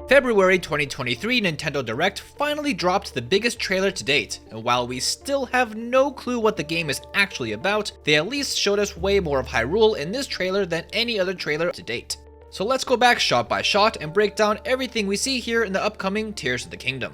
February 2023 Nintendo Direct finally dropped the biggest trailer to date, and while we still have no clue what the game is actually about, they at least showed us way more of Hyrule in this trailer than any other trailer to date. So let's go back shot by shot and break down everything we see here in the upcoming Tears of the Kingdom.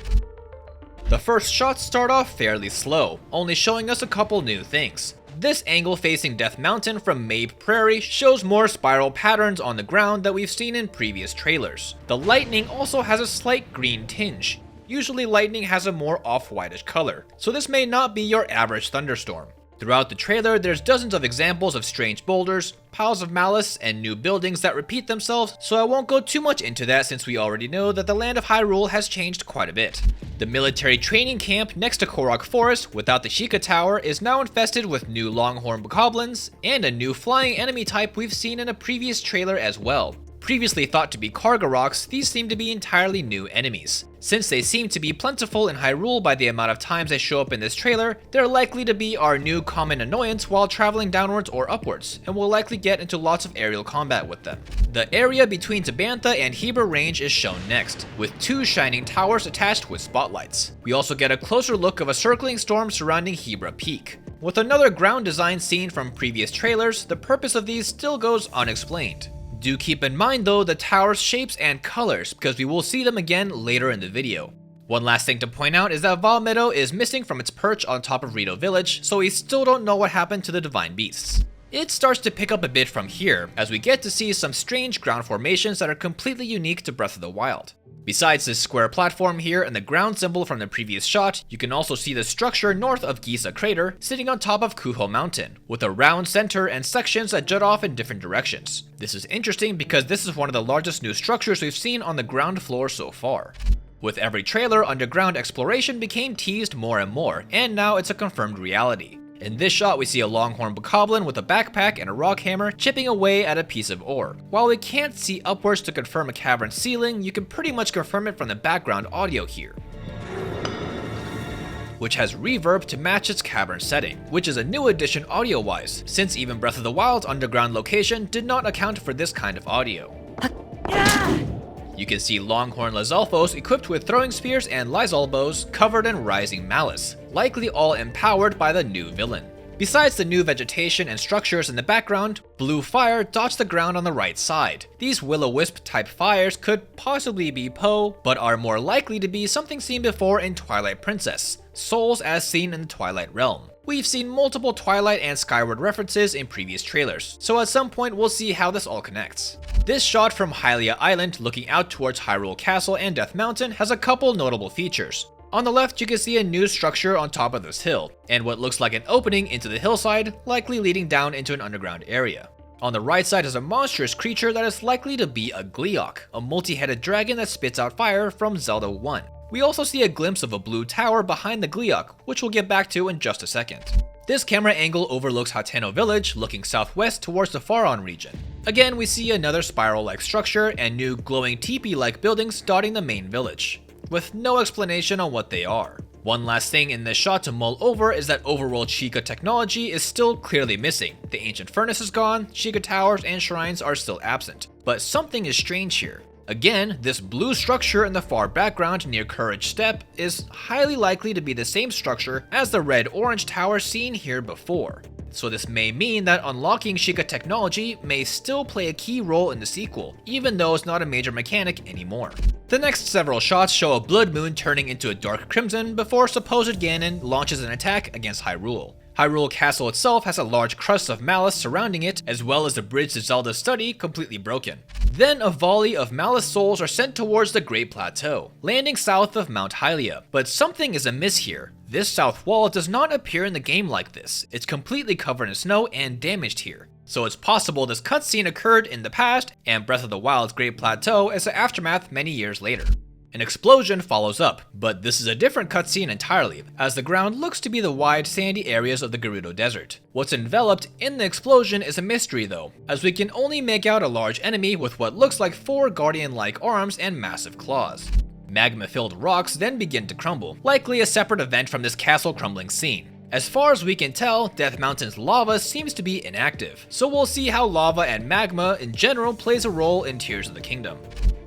The first shots start off fairly slow, only showing us a couple new things. This angle facing Death Mountain from Mabe Prairie shows more spiral patterns on the ground that we've seen in previous trailers. The lightning also has a slight green tinge. Usually lightning has a more off-whitish color, so this may not be your average thunderstorm. Throughout the trailer, there's dozens of examples of strange boulders, piles of malice, and new buildings that repeat themselves, so I won't go too much into that since we already know that the land of Hyrule has changed quite a bit. The military training camp next to Korok Forest without the Shika Tower is now infested with new longhorn bokoblins, and a new flying enemy type we've seen in a previous trailer as well. Previously thought to be Kargaroks, these seem to be entirely new enemies. Since they seem to be plentiful in Hyrule by the amount of times they show up in this trailer, they're likely to be our new common annoyance while traveling downwards or upwards, and we'll likely get into lots of aerial combat with them. The area between Tabantha and Heber Range is shown next, with two shining towers attached with spotlights. We also get a closer look of a circling storm surrounding Hebra Peak. With another ground design seen from previous trailers, the purpose of these still goes unexplained. Do keep in mind though the tower's shapes and colors, because we will see them again later in the video. One last thing to point out is that Val Meadow is missing from its perch on top of Rito Village, so we still don't know what happened to the divine beasts. It starts to pick up a bit from here, as we get to see some strange ground formations that are completely unique to Breath of the Wild. Besides this square platform here and the ground symbol from the previous shot, you can also see the structure north of Gisa Crater sitting on top of Kuho Mountain, with a round center and sections that jut off in different directions. This is interesting because this is one of the largest new structures we've seen on the ground floor so far. With every trailer, underground exploration became teased more and more, and now it's a confirmed reality. In this shot, we see a longhorn bokoblin with a backpack and a rock hammer chipping away at a piece of ore. While we can't see upwards to confirm a cavern ceiling, you can pretty much confirm it from the background audio here, which has reverb to match its cavern setting, which is a new addition audio-wise, since even Breath of the Wild's underground location did not account for this kind of audio. You can see Longhorn Lizalfos equipped with throwing spears and Lysol bows covered in rising malice, likely all empowered by the new villain. Besides the new vegetation and structures in the background, blue fire dots the ground on the right side. These will-o-wisp type fires could possibly be Poe, but are more likely to be something seen before in Twilight Princess, souls as seen in the Twilight Realm. We've seen multiple Twilight and Skyward references in previous trailers, so at some point we'll see how this all connects. This shot from Hylia Island looking out towards Hyrule Castle and Death Mountain has a couple notable features. On the left, you can see a new structure on top of this hill, and what looks like an opening into the hillside, likely leading down into an underground area. On the right side is a monstrous creature that is likely to be a Gleeok, a multi-headed dragon that spits out fire from Zelda 1. We also see a glimpse of a blue tower behind the Gleeok, which we'll get back to in just a second. This camera angle overlooks Hateno Village, looking southwest towards the Faron region. Again, we see another spiral-like structure and new glowing teepee-like buildings dotting the main village, with no explanation on what they are. One last thing in this shot to mull over is that overworld Shika technology is still clearly missing. The ancient furnace is gone, Shika towers and shrines are still absent. But something is strange here. Again, this blue structure in the far background near Courage Step is highly likely to be the same structure as the red-orange tower seen here before. So this may mean that unlocking Shika technology may still play a key role in the sequel, even though it's not a major mechanic anymore. The next several shots show a blood moon turning into a dark crimson before supposed Ganon launches an attack against Hyrule. Hyrule Castle itself has a large crust of malice surrounding it, as well as the bridge to Zelda's study completely broken. Then a volley of malice souls are sent towards the Great Plateau, landing south of Mount Hylia. But something is amiss here. This south wall does not appear in the game like this. It's completely covered in snow and damaged here. So it's possible this cutscene occurred in the past, and Breath of the Wild's Great Plateau is the aftermath many years later. An explosion follows up, but this is a different cutscene entirely, as the ground looks to be the wide sandy areas of the Gerudo Desert. What's enveloped in the explosion is a mystery though, as we can only make out a large enemy with what looks like 4 guardian-like arms and massive claws. Magma-filled rocks then begin to crumble, likely a separate event from this castle crumbling scene. As far as we can tell, Death Mountain's lava seems to be inactive, so we'll see how lava and magma in general plays a role in Tears of the Kingdom.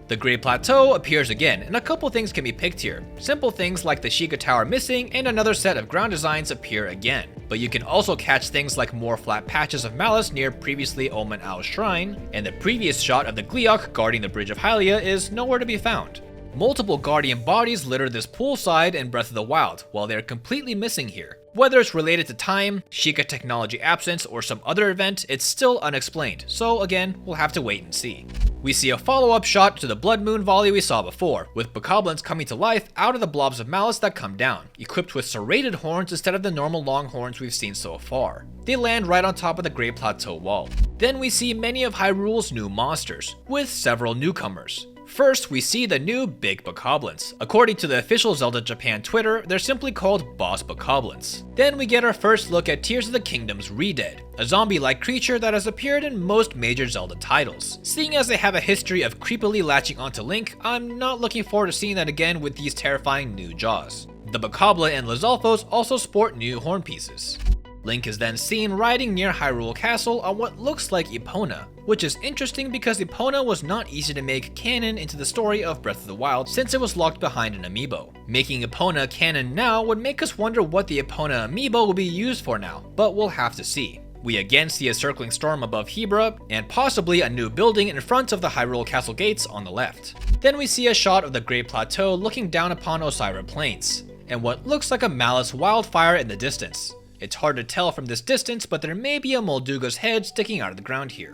The Great Plateau appears again, and a couple things can be picked here. Simple things like the Shika Tower missing and another set of ground designs appear again. But you can also catch things like more flat patches of malice near previously Omen Al's shrine, and the previous shot of the Gleeok guarding the Bridge of Hylia is nowhere to be found. Multiple Guardian bodies litter this poolside in Breath of the Wild, while they are completely missing here. Whether it's related to time, Shika technology absence, or some other event, it's still unexplained, so again, we'll have to wait and see. We see a follow-up shot to the Blood Moon volley we saw before, with bokoblins coming to life out of the blobs of malice that come down, equipped with serrated horns instead of the normal long horns we've seen so far. They land right on top of the Great Plateau wall. Then we see many of Hyrule's new monsters, with several newcomers. First, we see the new Big Bokoblins. According to the official Zelda Japan Twitter, they're simply called Boss Bokoblins. Then we get our first look at Tears of the Kingdom's Redead, a zombie-like creature that has appeared in most major Zelda titles. Seeing as they have a history of creepily latching onto Link, I'm not looking forward to seeing that again with these terrifying new jaws. The Bokobla and Lizalfos also sport new horn pieces. Link is then seen riding near Hyrule Castle on what looks like Epona, which is interesting because Epona was not easy to make canon into the story of Breath of the Wild since it was locked behind an amiibo. Making Epona canon now would make us wonder what the Epona amiibo will be used for now, but we'll have to see. We again see a circling storm above Hebra, and possibly a new building in front of the Hyrule Castle gates on the left. Then we see a shot of the Great Plateau looking down upon Osira Plains, and what looks like a Malice wildfire in the distance. It's hard to tell from this distance, but there may be a Molduga's head sticking out of the ground here.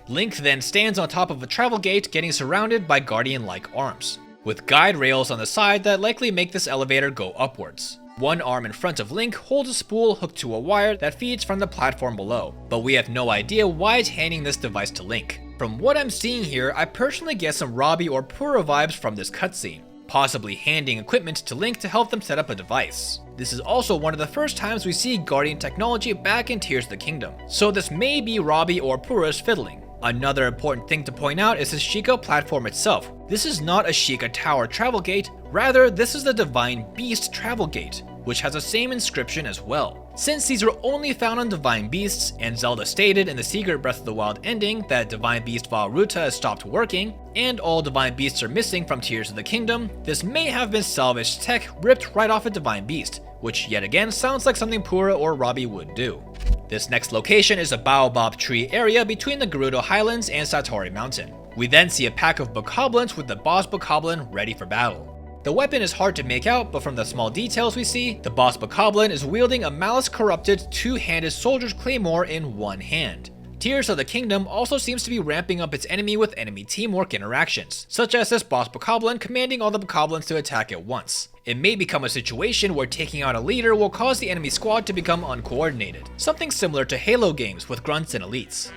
Link then stands on top of a travel gate getting surrounded by guardian-like arms, with guide rails on the side that likely make this elevator go upwards. One arm in front of Link holds a spool hooked to a wire that feeds from the platform below, but we have no idea why it's handing this device to Link. From what I'm seeing here, I personally get some Robbie or Pura vibes from this cutscene, possibly handing equipment to Link to help them set up a device. This is also one of the first times we see Guardian technology back in Tears of the Kingdom, so this may be Robbie or Pura's fiddling. Another important thing to point out is the Shika platform itself. This is not a Shika Tower travel gate, rather this is the Divine Beast travel gate, which has the same inscription as well. Since these were only found on Divine Beasts, and Zelda stated in the Secret Breath of the Wild ending that Divine Beast Vah Ruta has stopped working, and all Divine Beasts are missing from Tears of the Kingdom, this may have been salvaged tech ripped right off a Divine Beast, which yet again sounds like something Pura or Robbie would do. This next location is a baobab tree area between the Gerudo Highlands and Satori Mountain. We then see a pack of bokoblins with the boss bokoblin ready for battle. The weapon is hard to make out, but from the small details we see, the boss bokoblin is wielding a malice-corrupted two-handed soldier's claymore in one hand. Tears of the Kingdom also seems to be ramping up its enemy with enemy teamwork interactions, such as this boss bokoblin commanding all the bokoblins to attack at once. It may become a situation where taking out a leader will cause the enemy squad to become uncoordinated, something similar to Halo games with grunts and elites.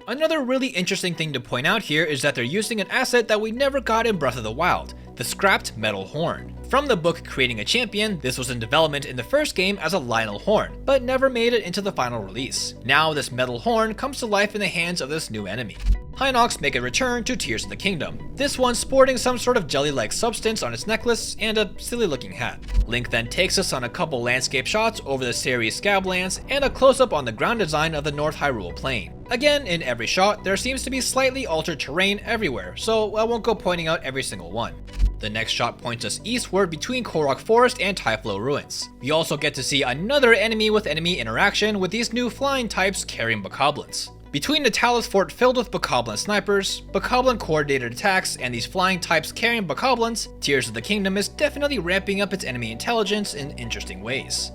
Another really interesting thing to point out here is that they're using an asset that we never got in Breath of the Wild, the scrapped metal horn. From the book Creating a Champion, this was in development in the first game as a Lionel horn, but never made it into the final release. Now this metal horn comes to life in the hands of this new enemy. Hinox make a return to Tears of the Kingdom, this one sporting some sort of jelly-like substance on its necklace and a silly-looking hat. Link then takes us on a couple landscape shots over the Ceres Scablands and a close-up on the ground design of the North Hyrule Plain. Again, in every shot, there seems to be slightly altered terrain everywhere, so I won't go pointing out every single one. The next shot points us eastward between Korok Forest and Typhlo Ruins. We also get to see another enemy with enemy interaction with these new flying types carrying bokoblins. Between the Talus Fort filled with bokoblin snipers, bokoblin coordinated attacks, and these flying types carrying bokoblins, Tears of the Kingdom is definitely ramping up its enemy intelligence in interesting ways.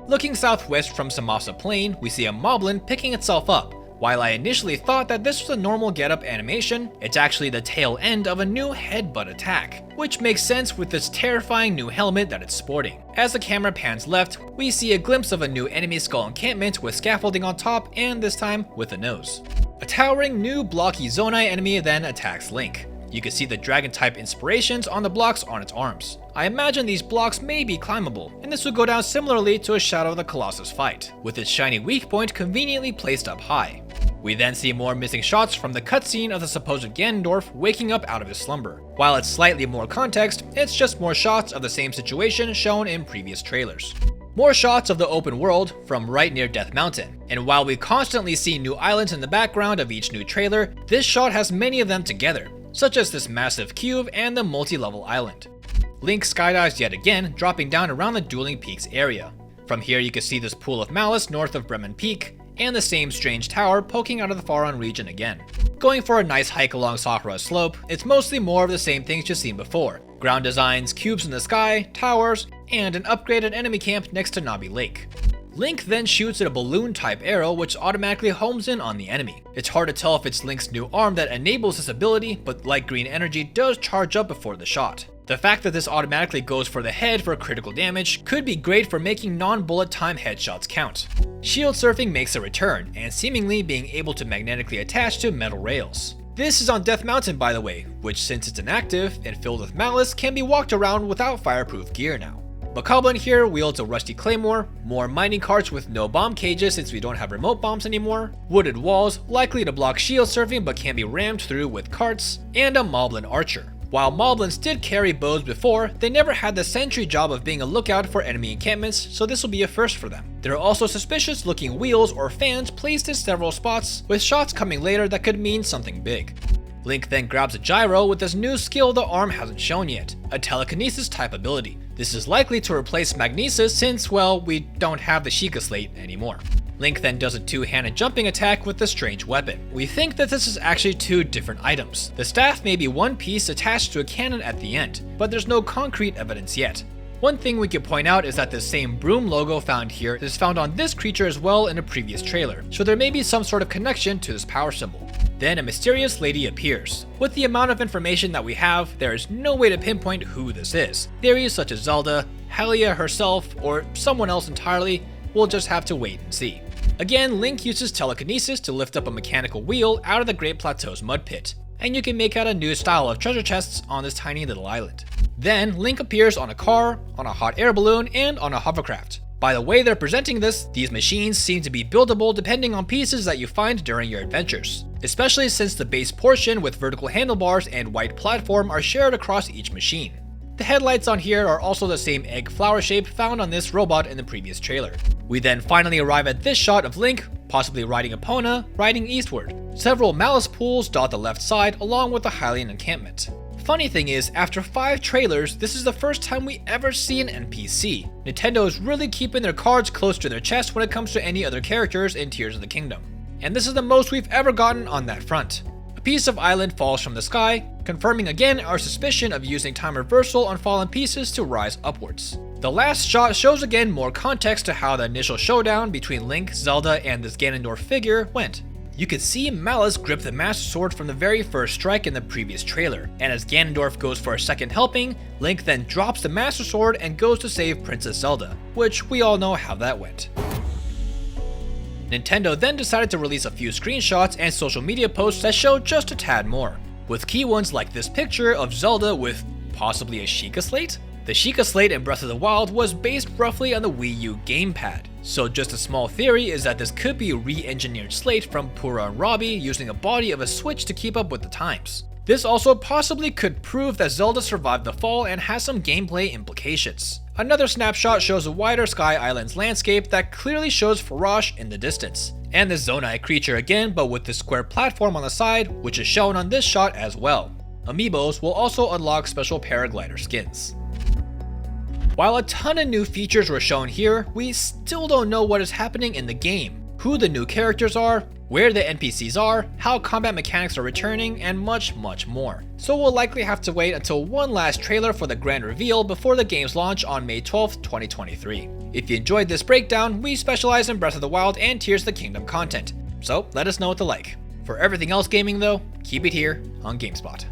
Looking southwest from Samasa Plain, we see a moblin picking itself up. While I initially thought that this was a normal getup animation, it's actually the tail end of a new headbutt attack, which makes sense with this terrifying new helmet that it's sporting. As the camera pans left, we see a glimpse of a new enemy skull encampment with scaffolding on top and this time with a nose. A towering new blocky Zonai enemy then attacks Link. You can see the dragon type inspirations on the blocks on its arms. I imagine these blocks may be climbable, and this would go down similarly to a Shadow of the Colossus fight, with its shiny weak point conveniently placed up high. We then see more missing shots from the cutscene of the supposed Ganondorf waking up out of his slumber. While it's slightly more context, it's just more shots of the same situation shown in previous trailers. More shots of the open world from right near Death Mountain, and while we constantly see new islands in the background of each new trailer, this shot has many of them together. such as this massive cube and the multi-level island. Link skydives yet again, dropping down around the Dueling Peaks area. From here you can see this pool of malice north of Bremen Peak, and the same strange tower poking out of the Faron region again. Going for a nice hike along Sakura's slope, it's mostly more of the same things you've seen before. Ground designs, cubes in the sky, towers, and an upgraded enemy camp next to Mabe Lake. Link then shoots at a balloon type arrow which automatically homes in on the enemy. It's hard to tell if it's Link's new arm that enables this ability, but light green energy does charge up before the shot. The fact that this automatically goes for the head for critical damage could be great for making non-bullet time headshots count. Shield surfing makes a return, and seemingly being able to magnetically attach to metal rails. This is on Death Mountain by the way, which since it's inactive and filled with malice can be walked around without fireproof gear now. Bokoblin here wields a rusty claymore, more mining carts with no bomb cages since we don't have remote bombs anymore, wooded walls likely to block shield surfing but can be rammed through with carts, and a Moblin archer. While Moblins did carry bows before, they never had the sentry job of being a lookout for enemy encampments, so this will be a first for them. There are also suspicious looking wheels or fans placed in several spots, with shots coming later that could mean something big. Link then grabs a gyro with this new skill the arm hasn't shown yet, a telekinesis type ability. This is likely to replace magnesis since, well, we don't have the Shika slate anymore. Link then does a two-handed jumping attack with the strange weapon. We think that this is actually two different items. The staff may be one piece attached to a cannon at the end, but there's no concrete evidence yet. One thing we could point out is that the same broom logo found here is found on this creature as well in a previous trailer, so there may be some sort of connection to this power symbol. Then a mysterious lady appears. With the amount of information that we have, there is no way to pinpoint who this is. Theories such as Zelda, Hylia herself, or someone else entirely, we'll just have to wait and see. Again, Link uses telekinesis to lift up a mechanical wheel out of the Great Plateau's mud pit, and you can make out a new style of treasure chests on this tiny little island. Then, Link appears on a car, on a hot air balloon, and on a hovercraft. By the way they're presenting this, these machines seem to be buildable depending on pieces that you find during your adventures, especially since the base portion with vertical handlebars and white platform are shared across each machine. The headlights on here are also the same egg flower shape found on this robot in the previous trailer. We then finally arrive at this shot of Link, possibly riding Epona, riding eastward. Several malice pools dot the left side along with the Hylian encampment. Funny thing is, after 5 trailers, this is the first time we ever see an NPC. Nintendo is really keeping their cards close to their chest when it comes to any other characters in Tears of the Kingdom. And this is the most we've ever gotten on that front. A piece of island falls from the sky, confirming again our suspicion of using time reversal on fallen pieces to rise upwards. The last shot shows again more context to how the initial showdown between Link, Zelda, and this Ganondorf figure went. You could see Malice grip the Master Sword from the very first strike in the previous trailer, and as Ganondorf goes for a second helping, Link then drops the Master Sword and goes to save Princess Zelda, which we all know how that went. Nintendo then decided to release a few screenshots and social media posts that show just a tad more, with key ones like this picture of Zelda with possibly a Shika slate? The Shika slate in Breath of the Wild was based roughly on the Wii U gamepad, so just a small theory is that this could be a re-engineered slate from Pura and Robbie using a body of a Switch to keep up with the times. This also possibly could prove that Zelda survived the fall and has some gameplay implications. Another snapshot shows a wider Sky Islands landscape that clearly shows Farash in the distance, and the Zonai creature again but with the square platform on the side, which is shown on this shot as well. Amiibos will also unlock special paraglider skins. While a ton of new features were shown here, we still don't know what is happening in the game, who the new characters are, where the NPCs are, how combat mechanics are returning, and much more. So we'll likely have to wait until one last trailer for the grand reveal before the game's launch on May 12th, 2023. If you enjoyed this breakdown, we specialize in Breath of the Wild and Tears of the Kingdom content, so let us know what to like. For everything else gaming though, keep it here on GameSpot.